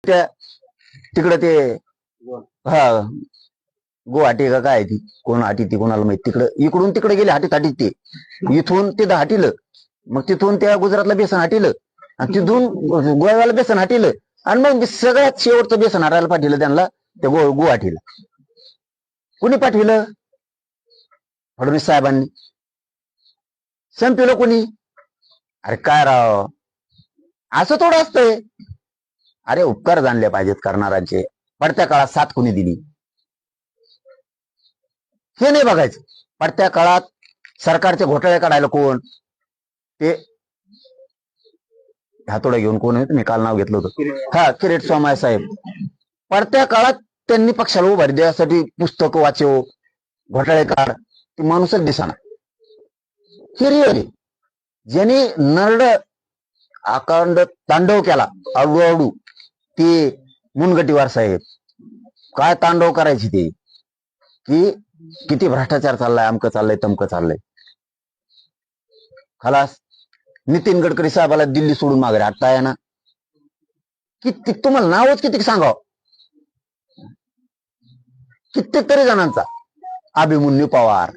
त्या तिकडं ते हा गुवाहाटी का काय ती कोण हाटी ती कोणाला माहित तिकडं इकडून तिकडे गेले हाटीत हाटीत ते इथून ते हाटीलं मग तिथून त्या गुजरातला बेसन हाटीलं आणि तिथून गोव्याला बेसन हाटीलं आणि मग सगळ्यात शेवटचं बेसन हाटायला पाठवलं त्यांना त्या गुवाहाटीला. कुणी पाठविलं? फडणवीस साहेबांनी. संपलं कोणी? अरे काय राव, असं थोडं असतंय. अरे उपकार जाणले पाहिजेत करणाऱ्यांचे. पडत्या काळात साथ कोणी दिली हे नाही बघायचं. पडत्या काळात सरकारचे घोटाळे काढायला कोण? ते हातोडा घेऊन कोण आहे मी काल नाव घेतलं होतं, हा किरीट सोमय्या साहेब. पडत्या काळात त्यांनी पक्षाला उभारी द्यासाठी पुस्तक वाचव, घोटाळे काढ, ते माणूसच दिसाना. हे ज्यांनी नरड अखंड तांडव केला अडू ते मुनगटीवार साहेब. काय तांडव करायची ते, की किती भ्रष्टाचार चाललाय, अमकं चाललंय तमकं चाललंय. खलास. नितीन गडकरी साहेबाला दिल्ली सोडून मागे हटता आहे ना. किती तुम्हाला नावच किती सांगाव, कित्येक तरी जणांचा. अभिमन्यू पवार